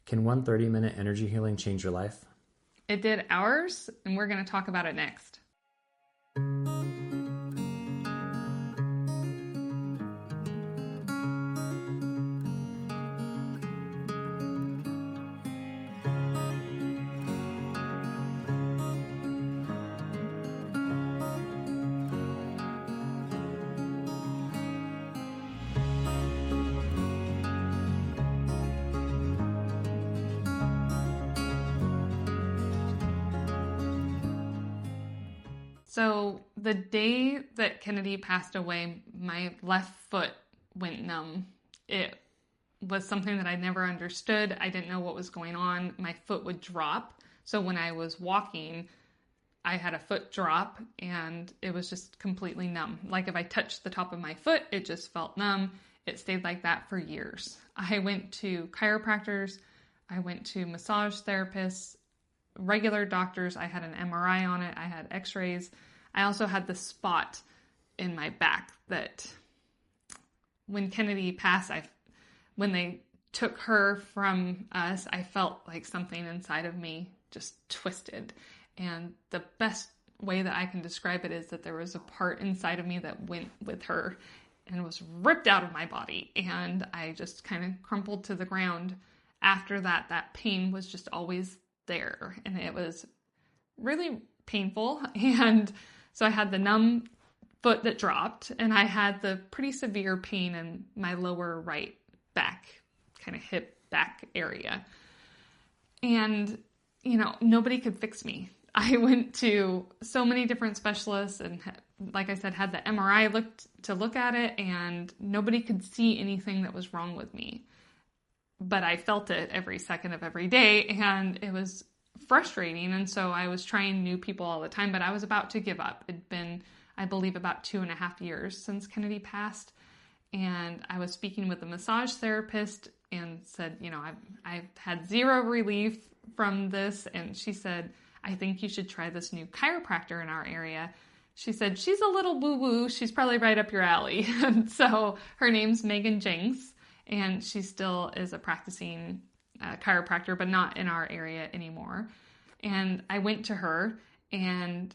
Can one 30-minute energy healing change your life? It did ours, and we're going to talk about it next. So the day that Kenadie passed away, my left foot went numb. It was something that I never understood. I didn't know what was going on. My foot would drop. So when I was walking, I had a foot drop and it was just completely numb. Like if I touched the top of my foot, it just felt numb. It stayed like that for years. I went to chiropractors. I went to massage therapists, regular doctors. I had an MRI on it. I had x-rays. I also had the spot in my back that when Kenadie passed, when they took her from us, I felt like something inside of me just twisted. And the best way that I can describe it is that there was a part inside of me that went with her and was ripped out of my body. And I just kind of crumpled to the ground. After that, that pain was just always there. And it was really painful. And so I had the numb foot that dropped, and I had the pretty severe pain in my lower right back, kind of hip back area. And, nobody could fix me. I went to so many different specialists and, like I said, had the MRI look at it, and nobody could see anything that was wrong with me. But I felt it every second of every day, and it was frustrating. And so I was trying new people all the time, but I was about to give up. It'd been, I believe, about 2.5 years since Kenadie passed. And I was speaking with a massage therapist and said, I've had zero relief from this. And she said, I think you should try this new chiropractor in our area. She said, she's a little woo-woo. She's probably right up your alley. And so her name's Megan Jenks, and she still is a practicing chiropractor, but not in our area anymore. And I went to her and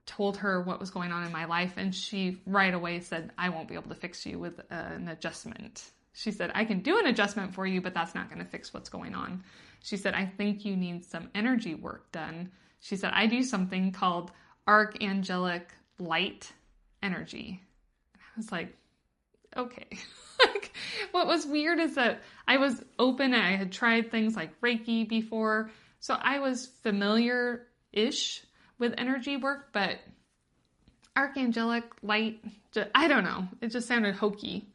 told her what was going on in my life. And she right away said, I won't be able to fix you with an adjustment. She said, I can do an adjustment for you, but that's not going to fix what's going on. She said, I think you need some energy work done. She said, I do something called archangelic light energy. And I was like, okay. What was weird is that I was open and I had tried things like Reiki before. So I was familiar-ish with energy work, but archangelic light, I don't know. It just sounded hokey,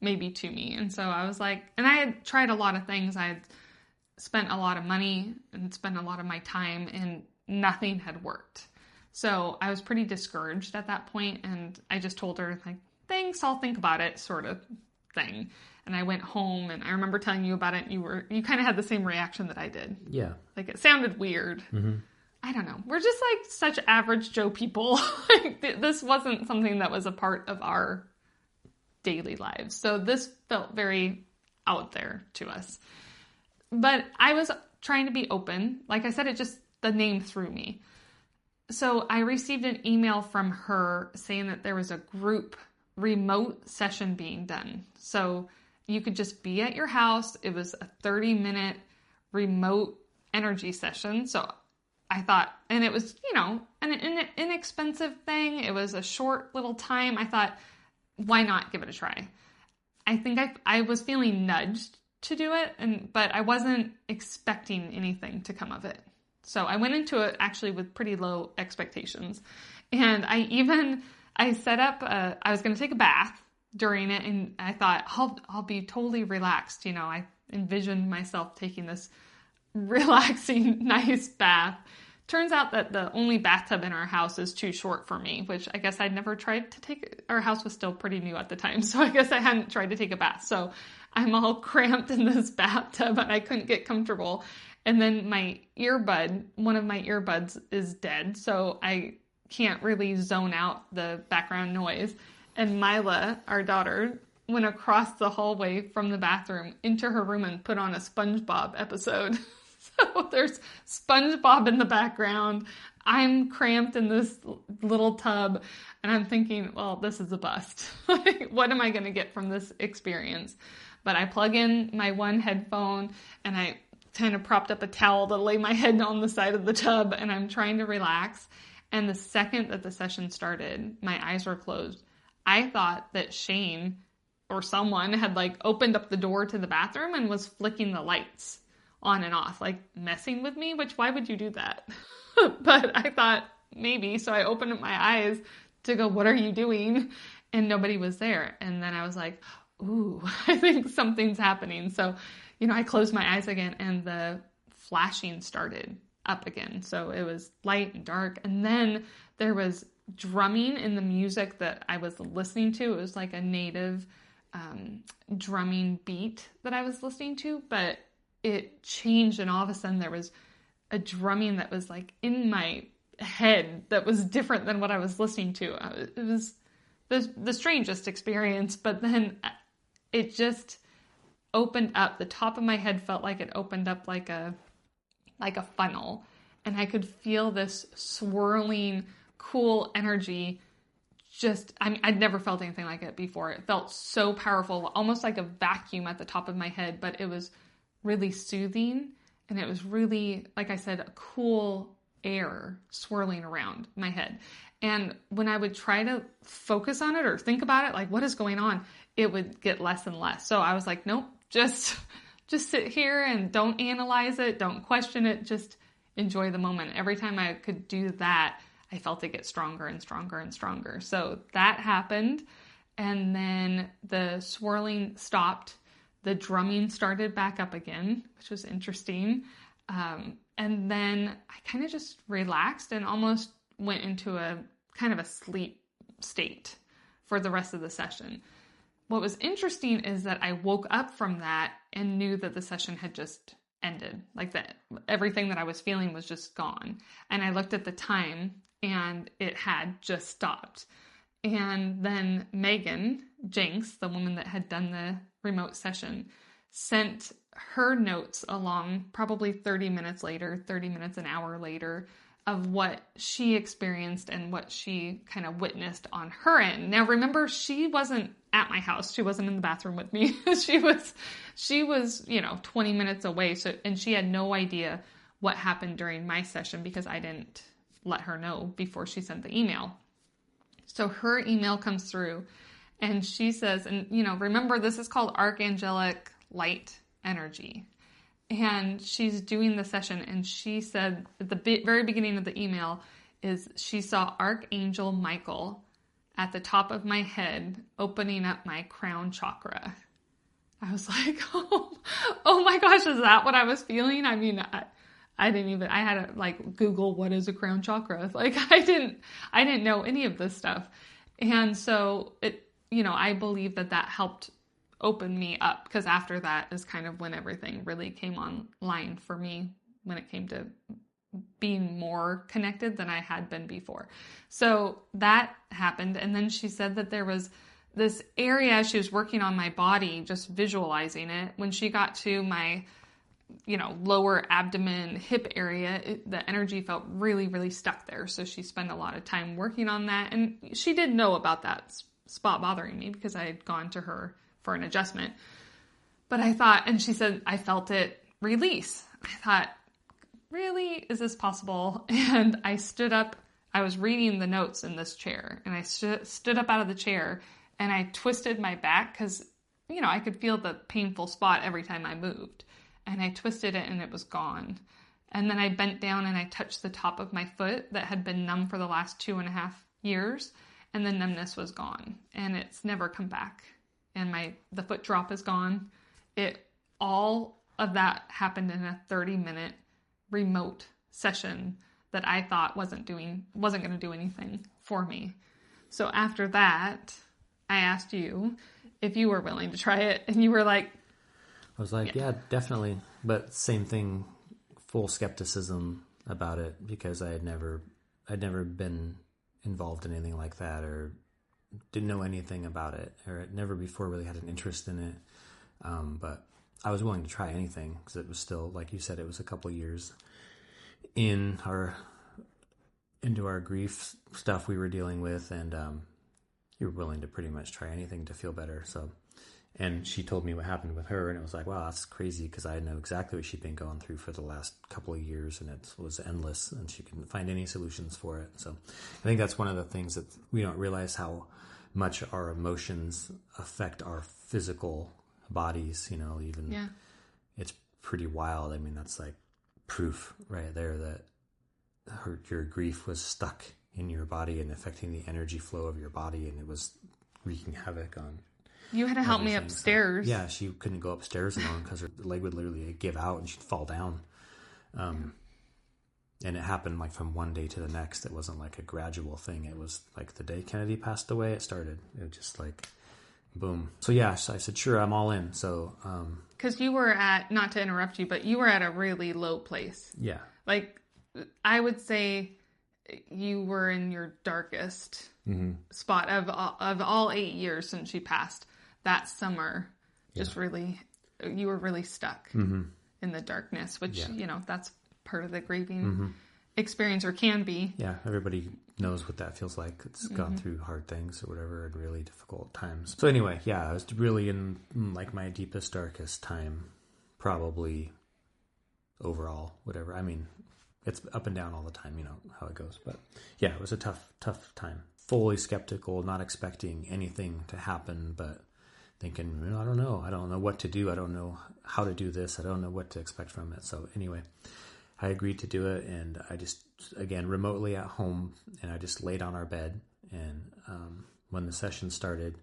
maybe to me. And so I was like, and I had tried a lot of things. I had spent a lot of money and spent a lot of my time, and nothing had worked. So I was pretty discouraged at that point, and I just told her, like, thanks, I'll think about it, sort of thing. And I went home, and I remember telling you about it, and you kind of had the same reaction that I did. Yeah. Like, it sounded weird. Mm-hmm. I don't know. We're just like such average Joe people. This wasn't something that was a part of our daily lives. So this felt very out there to us. But I was trying to be open. Like I said, the name threw me. So I received an email from her saying that there was a group remote session being done. So you could just be at your house. It was a 30-minute remote energy session. So I thought, and it was, an inexpensive thing. It was a short little time. I thought, why not give it a try? I think I was feeling nudged to do it, but I wasn't expecting anything to come of it. So I went into it actually with pretty low expectations. And I set up, I was going to take a bath during it, and I thought, I'll be totally relaxed. I envisioned myself taking this relaxing, nice bath. Turns out that the only bathtub in our house is too short for me, which I guess I'd never tried to take. Our house was still pretty new at the time, so I guess I hadn't tried to take a bath. So I'm all cramped in this bathtub, and I couldn't get comfortable. And then one of my earbuds is dead, so I can't really zone out the background noise. And Mila, our daughter, went across the hallway from the bathroom into her room and put on a SpongeBob episode. So there's SpongeBob in the background. I'm cramped in this little tub, and I'm thinking, well, this is a bust. Like, what am I going to get from this experience? But I plug in my one headphone, and I kind of propped up a towel to lay my head on the side of the tub, and I'm trying to relax. And the second that the session started, my eyes were closed. I thought that Shane or someone had like opened up the door to the bathroom and was flicking the lights on and off, like messing with me, which why would you do that? But I thought maybe, so I opened up my eyes to go, what are you doing? And nobody was there. And then I was like, ooh, I think something's happening. So, I closed my eyes again and the flashing started up again. So it was light and dark. And then there was drumming in the music that I was listening to. It was like a native drumming beat that I was listening to, but it changed, and all of a sudden there was a drumming that was like in my head that was different than what I was listening to. It was the strangest experience, but then it just opened up. The top of my head felt like it opened up like a funnel, and I could feel this swirling, cool energy. I'd never felt anything like it before. It felt so powerful, almost like a vacuum at the top of my head, but it was really soothing, and it was really, like I said, a cool air swirling around my head. And when I would try to focus on it or think about it, like what is going on, it would get less and less. So I was like, nope, just sit here and don't analyze it, don't question it, just enjoy the moment. Every time I could do that, I felt it get stronger and stronger and stronger. So that happened, and then the swirling stopped. The drumming started back up again, which was interesting. And then I kind of just relaxed and almost went into a kind of a sleep state for the rest of the session. What was interesting is that I woke up from that and knew that the session had just ended. Like that everything that I was feeling was just gone. And I looked at the time and it had just stopped. And then Megan Jenks, the woman that had done the remote session, sent her notes along probably 30 minutes later, 30 minutes, an hour later, of what she experienced and what she kind of witnessed on her end. Now, remember, she wasn't at my house. She wasn't in the bathroom with me. she was, 20 minutes away. So, and she had no idea what happened during my session because I didn't let her know before she sent the email. So her email comes through and she says, and remember, this is called archangelic light energy. And she's doing the session, and she said at the very beginning of the email is she saw Archangel Michael at the top of my head opening up my crown chakra. I was like, oh my gosh, is that what I was feeling? I mean, I had to Google what is a crown chakra. Like I didn't know any of this stuff. And so I believe that helped open me up, because after that is kind of when everything really came online for me when it came to being more connected than I had been before. So that happened. And then she said that there was this area, she was working on my body, just visualizing it. When she got to my, lower abdomen, hip area, the energy felt really, really stuck there. So she spent a lot of time working on that. And she did know about that spot bothering me because I had gone to her for an adjustment. But I thought, and she said, I felt it release. I thought, really? Is this possible? And I stood up. I was reading the notes in this chair, and I stood up out of the chair, and I twisted my back because, I could feel the painful spot every time I moved. And I twisted it, and it was gone. And then I bent down, and I touched the top of my foot that had been numb for the last 2.5 years, and the numbness was gone, and it's never come back. And the foot drop is gone. All of that happened in a 30-minute remote session that I thought wasn't going to do anything for me. So after that, I asked you if you were willing to try it, and you were like, I was like, yeah, definitely. But same thing, full skepticism about it, because I'd never been involved in anything like that or didn't know anything about it, or had never before really had an interest in it. But I was willing to try anything because it was still, like you said, it was a couple years into our grief stuff we were dealing with, and you were willing to pretty much try anything to feel better. So, and she told me what happened with her, and it was like, wow, that's crazy, because I know exactly what she'd been going through for the last couple of years, and it was endless, and she couldn't find any solutions for it. So I think that's one of the things that we don't realize, how much our emotions affect our physical bodies, even it's pretty wild. I mean, that's like proof right there that your grief was stuck in your body and affecting the energy flow of your body, and it was wreaking havoc on. You had to help me upstairs. So, yeah, she couldn't go upstairs alone because her leg would literally give out and she'd fall down. And it happened like from one day to the next. It wasn't like a gradual thing. It was like the day Kenadie passed away, it started. It was just like, boom. So yeah, so I said, sure, I'm all in. So, because you were at, not to interrupt you, but you were at a really low place. Yeah. Like, I would say you were in your darkest spot of all 8 years since she passed. That summer, just really, you were really stuck in the darkness, which, that's part of the grieving experience, or can be. Yeah, everybody knows what that feels like. It's gone through hard things or whatever, and really difficult times. So anyway, yeah, I was really in like my deepest, darkest time, probably overall, whatever. I mean, it's up and down all the time, you know how it goes. But yeah, it was a tough time. Fully skeptical, not expecting anything to happen, but thinking, I don't know what to do. I don't know how to do this. I don't know what to expect from it. So anyway, I agreed to do it, and I just, again, remotely at home, and I just laid on our bed. And when the session started,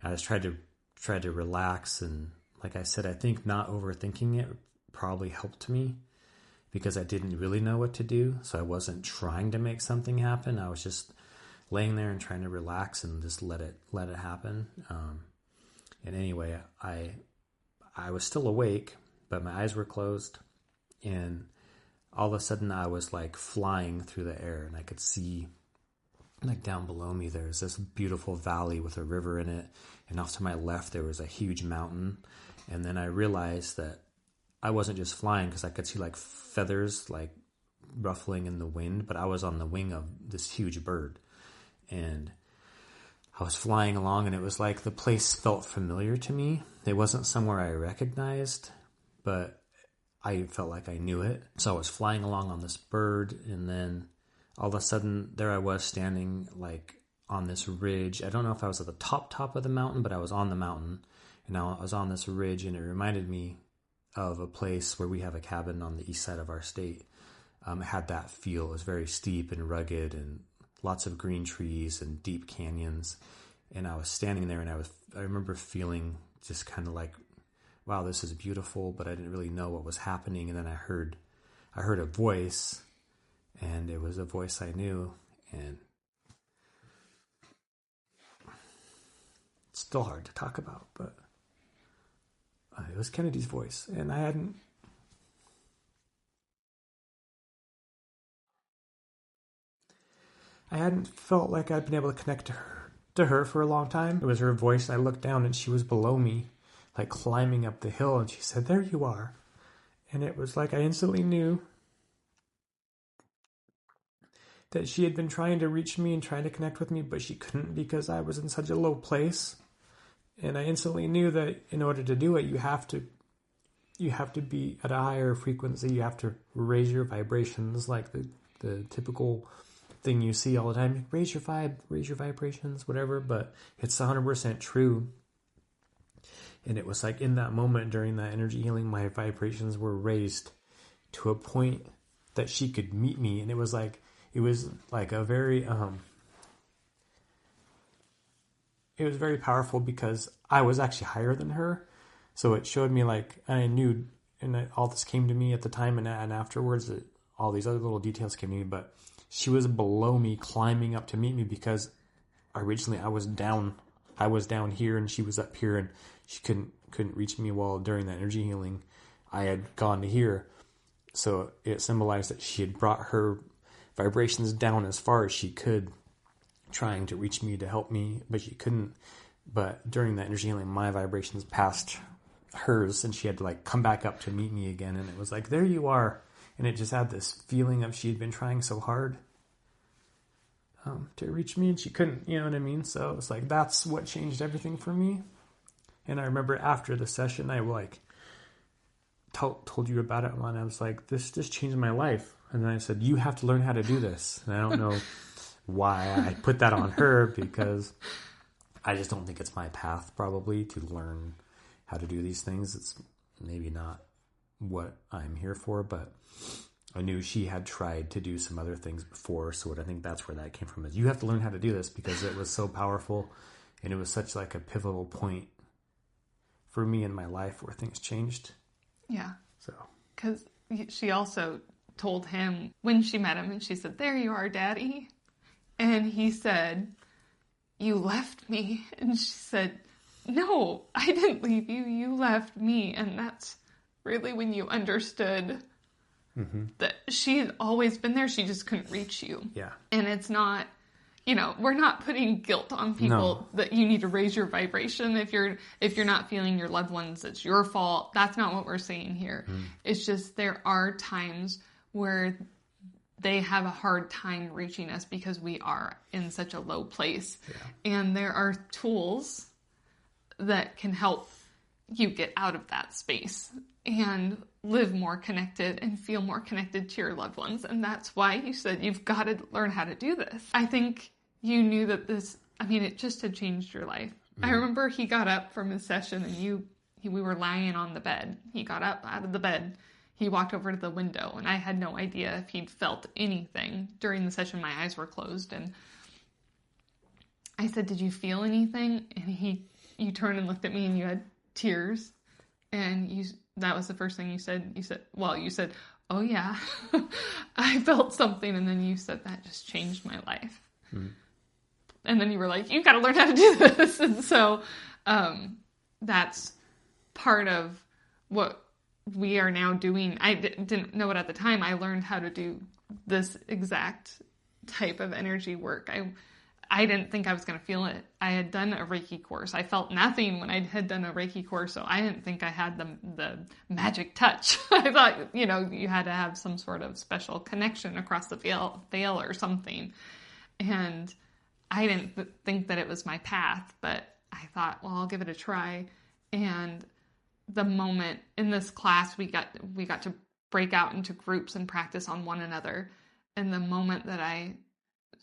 I just tried to relax. And like I said, I think not overthinking it probably helped me, because I didn't really know what to do. So I wasn't trying to make something happen. I was just laying there and trying to relax and just let it happen. And anyway, I was still awake, but my eyes were closed, and all of a sudden I was like flying through the air, and I could see, like, down below me there's this beautiful valley with a river in it, and off to my left there was a huge mountain. And then I realized that I wasn't just flying, because I could see like feathers like ruffling in the wind, but I was on the wing of this huge bird, and I was flying along, and it was like the place felt familiar to me. It wasn't somewhere I recognized, but I felt like I knew it. So I was flying along on this bird, and then all of a sudden there I was standing like on this ridge. I don't know if I was at the top of the mountain, but I was on the mountain, and I was on this ridge, and it reminded me of a place where we have a cabin on the east side of our state. It had that feel. It was very steep and rugged, and lots of green trees and deep canyons. And I was standing there, and I remember feeling just kind of like, wow, this is beautiful, but I didn't really know what was happening. And then I heard a voice, and it was a voice I knew, and it's still hard to talk about, but it was Kenadie's voice, and I hadn't felt like I'd been able to connect to her for a long time. It was her voice. I looked down, and she was below me, like climbing up the hill, and she said, "There you are." And it was like I instantly knew that she had been trying to reach me and trying to connect with me, but she couldn't, because I was in such a low place. And I instantly knew that in order to do it, you have to be at a higher frequency. You have to raise your vibrations, like the typical thing you see all the time. Raise your vibrations, whatever. But it's 100% true. And it was like in that moment during that energy healing, my vibrations were raised to a point that she could meet me. And it was like a very it was very powerful, because I was actually higher than her. So it showed me, like, I knew, and all this came to me at the time, and afterwards, all these other little details came to me, but she was below me, climbing up to meet me, because originally I was down here, and she was up here, and she couldn't reach me. While during that energy healing, I had gone to here. So it symbolized that she had brought her vibrations down as far as she could, trying to reach me to help me, but she couldn't. But during that energy healing, my vibrations passed hers, and she had to like come back up to meet me again. And it was like, there you are. And it just had this feeling of she'd been trying so hard to reach me, and she couldn't, you know what I mean? So it was like, that's what changed everything for me. And I remember after the session, I like told you about it, and I was like, this just changed my life. And then I said, you have to learn how to do this. And I don't know why I put that on her, because I just don't think it's my path probably to learn how to do these things. It's maybe not what I'm here for, but I knew she had tried to do some other things before. So I think that's where that came from, is you have to learn how to do this, because it was so powerful. And it was such like a pivotal point for me in my life where things changed. Yeah. So, because she also told him when she met him, and she said, there you are, Daddy. And he said, you left me. And she said, no, I didn't leave you. You left me. And that's really when you understood that she had always been there. She just couldn't reach you. Yeah. And it's not, you know, we're not putting guilt on people that you need to raise your vibration. If you're not feeling your loved ones, it's your fault. That's not what we're saying here. It's just there are times where they have a hard time reaching us because we are in such a low place. Yeah. And there are tools that can help you get out of that space and live more connected and feel more connected to your loved ones. And that's why you said you've got to learn how to do this. I think you knew that it just had changed your life. I remember he got up from his session, and we were lying on the bed. He got up out of the bed. He walked over to the window, and I had no idea if he'd felt anything. During the session, my eyes were closed, and I said, did you feel anything? And you turned and looked at me, and you had tears, and that was the first thing you said. You said, oh yeah, I felt something, and then you said, that just changed my life. And then you were like, you've got to learn how to do this. And so that's part of what we are now doing. I didn't know it at the time. I learned how to do this exact type of energy work. I didn't think I was going to feel it. I had done a Reiki course. I felt nothing when I had done a Reiki course, so I didn't think I had the magic touch. I thought, you had to have some sort of special connection across the veil or something. And I didn't think that it was my path, but I thought, well, I'll give it a try. And the moment in this class, we got to break out into groups and practice on one another. And the moment that I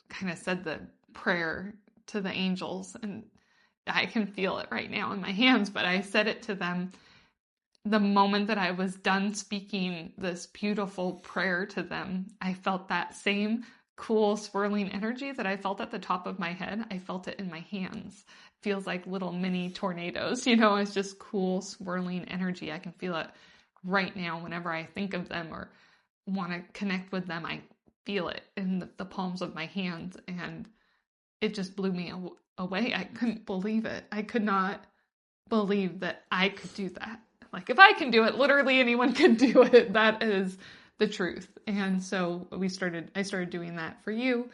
kind of said the prayer to the angels, and I can feel it right now in my hands, but I said it to them. The moment that I was done speaking this beautiful prayer to them, I felt that same cool swirling energy that I felt at the top of my head. I felt it in my hands. Feels like little mini tornadoes, it's just cool swirling energy. I can feel it right now whenever I think of them or want to connect with them. I feel it in the palms of my hands, and it just blew me away. I couldn't believe it. I could not believe that I could do that. Like, if I can do it, literally anyone can do it. That is the truth. And so I started doing that for you,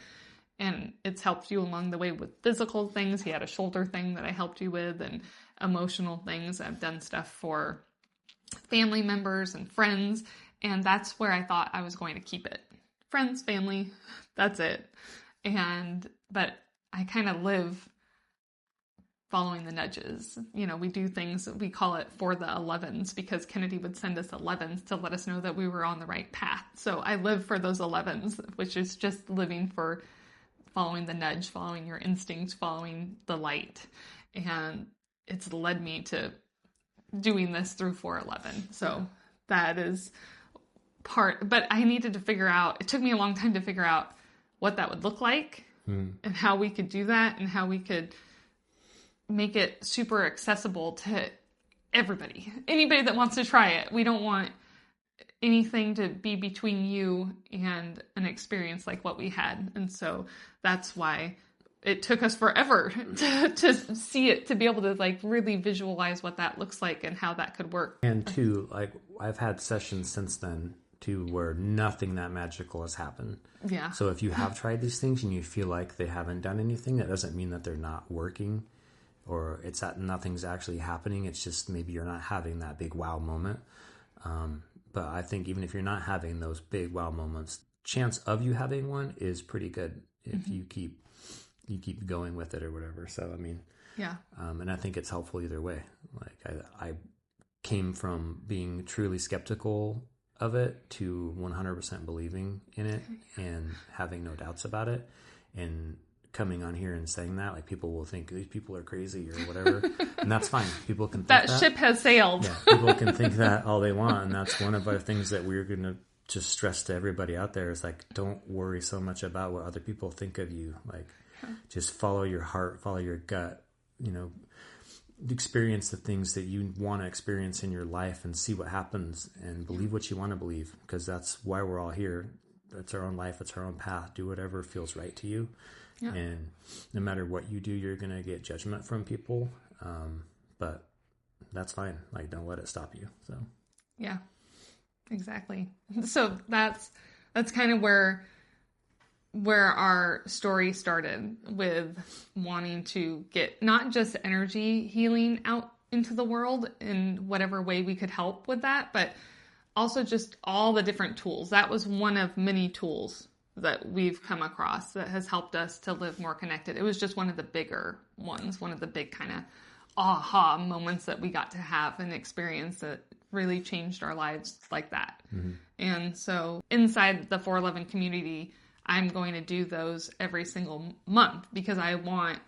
and it's helped you along the way with physical things. He had a shoulder thing that I helped you with, and emotional things. I've done stuff for family members and friends, and that's where I thought I was going to keep it. Friends, family, that's it. But I kind of live following the nudges. We do things, we call it for the 11s, because Kenadie would send us 11s to let us know that we were on the right path. So I live for those 11s, which is just living for following the nudge, following your instincts, following the light. And it's led me to doing this through 411. So that is part, but I needed to figure out, it took me a long time to figure out what that would look like and how we could do that and how we could make it super accessible to everybody, anybody that wants to try it. We don't want anything to be between you and an experience like what we had. And so that's why it took us forever to see it, to be able to like really visualize what that looks like and how that could work. And too, like I've had sessions since then to where nothing that magical has happened. Yeah. So if you have tried these things and you feel like they haven't done anything, that doesn't mean that they're not working, or it's that nothing's actually happening. It's just maybe you're not having that big wow moment. But I think even if you're not having those big wow moments, chance of you having one is pretty good if you keep going with it or whatever. So I mean, yeah. And I think it's helpful either way. Like I came from being truly skeptical of it to 100% believing in it and having no doubts about it, and coming on here and saying that, like, people will think these people are crazy or whatever, and that's fine. People can think that ship has sailed. Yeah, people can think that all they want, and that's one of our things that we're going to just stress to everybody out there is, like, don't worry so much about what other people think of you. Like, just follow your heart, follow your gut, experience the things that you want to experience in your life and see what happens, and believe what you want to believe, because that's why we're all here. It's our own life. It's our own path. Do whatever feels right to you. Yeah. And no matter what you do, you're going to get judgment from people. But that's fine. Like, don't let it stop you. So, yeah, exactly. So that's kind of where our story started, with wanting to get not just energy healing out into the world in whatever way we could help with that, but also just all the different tools. That was one of many tools that we've come across that has helped us to live more connected. It was just one of the bigger ones, one of the big kind of aha moments that we got to have and experience that really changed our lives like that. Mm-hmm. And so inside the 411 community, I'm going to do those every single month, because I want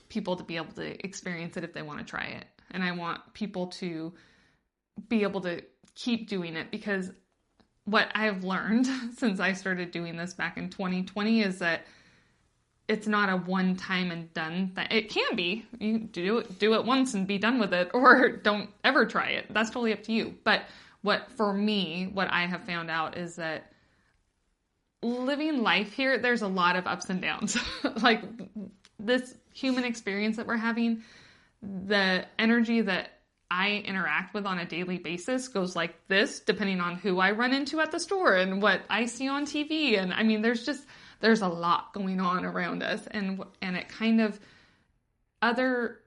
people to be able to experience it if they want to try it. And I want people to be able to keep doing it, because what I've learned since I started doing this back in 2020 is that it's not a one time and done thing. It can be. You do it once and be done with it, or don't ever try it. That's totally up to you. But what I have found out is that living life here, there's a lot of ups and downs. Like, this human experience that we're having, the energy that I interact with on a daily basis goes like this, depending on who I run into at the store and what I see on TV. And I mean, there's a lot going on around us, and it kind of, other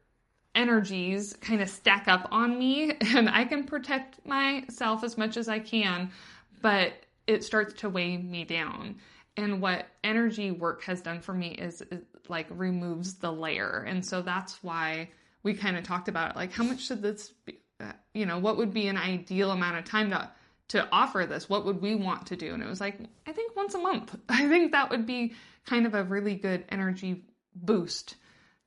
energies kind of stack up on me, and I can protect myself as much as I can, but it starts to weigh me down. And what energy work has done for me is like removes the layer. And so that's why we kind of talked about it, like, how much should this be, what would be an ideal amount of time to offer this? What would we want to do? And it was like, I think once a month. I think that would be kind of a really good energy boost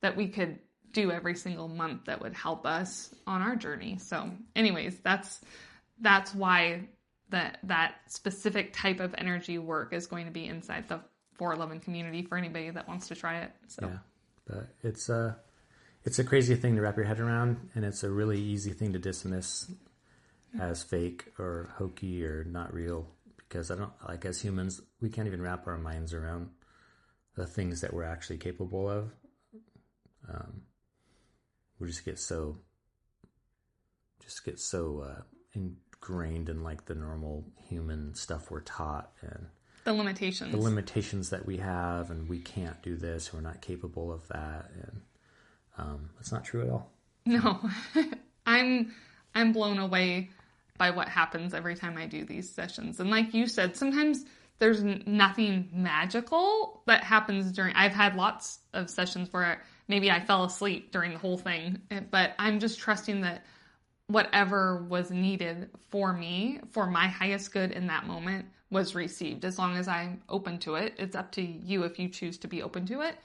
that we could do every single month that would help us on our journey. So anyways, that's why that specific type of energy work is going to be inside the 411 community for anybody that wants to try it. So yeah, but it's a crazy thing to wrap your head around, and it's a really easy thing to dismiss as fake or hokey or not real, because as humans, we can't even wrap our minds around the things that we're actually capable of. We just get so ingrained in, like, the normal human stuff we're taught, and the limitations that we have, and we can't do this, we're not capable of that, and it's not true at all. No. I'm blown away by what happens every time I do these sessions. And like you said, sometimes there's nothing magical that happens I've had lots of sessions where maybe I fell asleep during the whole thing, but I'm just trusting that whatever was needed for me, for my highest good in that moment, was received. As long as I'm open to it, it's up to you if you choose to be open to it.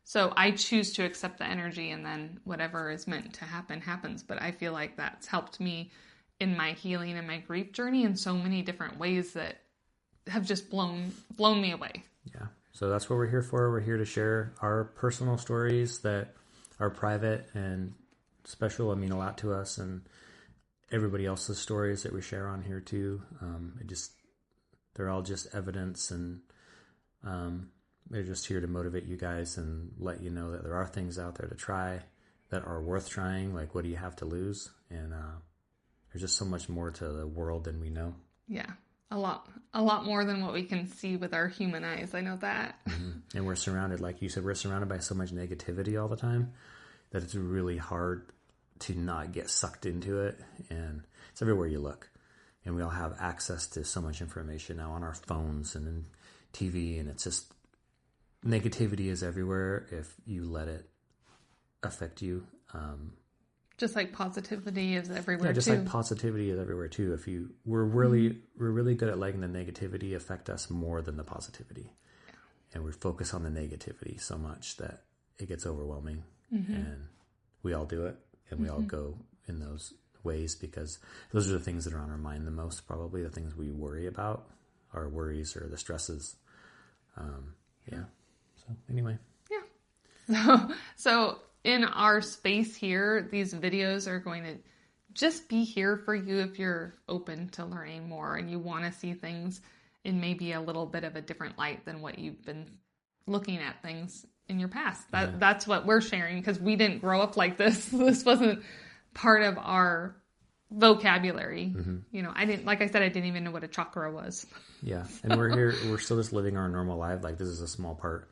So I choose to accept the energy, and then whatever is meant to happen happens. But I feel like that's helped me in my healing and my grief journey in so many different ways that have just blown me away. Yeah. So that's what we're here for. We're here to share our personal stories that are private and special and mean a lot to us, and everybody else's stories that we share on here too. They're all just evidence, and they're just here to motivate you guys and let you know that there are things out there to try that are worth trying. Like, what do you have to lose? And there's just so much more to the world than we know. Yeah. A lot more than what we can see with our human eyes. I know that. And we're surrounded, like you said, we're surrounded by so much negativity all the time that it's really hard to not get sucked into it. And it's everywhere you look. And we all have access to so much information now on our phones and in TV. And it's just, negativity is everywhere if you let it affect you. Just like positivity is everywhere. Yeah, just too. like positivity is everywhere too. If you we're really good at letting the negativity affect us more than the positivity, and we focus on the negativity so much that it gets overwhelming. And we all do it, and we all go in those ways because those are the things that are on our mind the most. Probably the things we worry about, our worries or the stresses. So anyway. Yeah. So in our space here, these videos are going to just be here for you if you're open to learning more and you want to see things in maybe a little bit of a different light than what you've been looking at things in your past. That's what we're sharing because we didn't grow up like this. This wasn't part of our vocabulary. You know, like I said, I didn't even know what a chakra was. Yeah. And we're still just living our normal life. Like this is a small part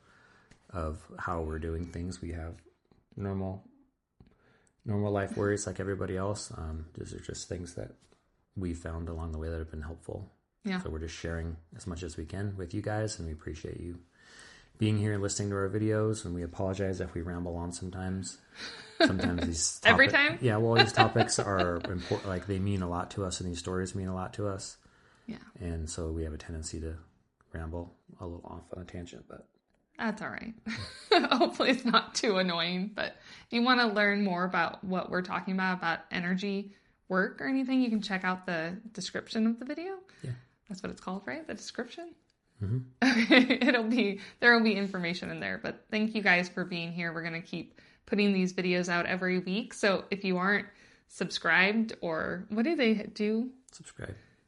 of how we're doing things. We have normal life worries like everybody else. These are just things that we found along the way that have been helpful. Yeah. So we're just sharing as much as we can with you guys, and we appreciate you being here and listening to our videos. And we apologize if we ramble on sometimes. Sometimes these every time. Yeah. Well, these topics are important. Like they mean a lot to us, and these stories mean a lot to us. Yeah. And so we have a tendency to ramble a little off on a tangent, but. That's all right. Hopefully it's not too annoying. But if you want to learn more about what we're talking about energy work or anything, you can check out the description of the video. Yeah. That's what it's called, right? The description? Okay. There will be information in there. But thank you guys for being here. We're going to keep putting these videos out every week. So if you aren't subscribed, or what do they do?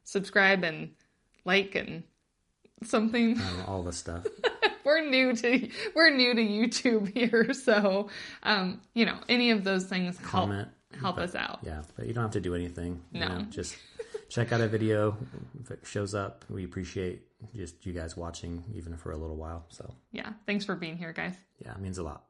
Subscribe and like and something. All the stuff. We're new to YouTube here, so any of those things help us out. Yeah, but you don't have to do anything. No, just check out a video if it shows up. We appreciate just you guys watching, even for a little while. So yeah, thanks for being here, guys. Yeah, it means a lot.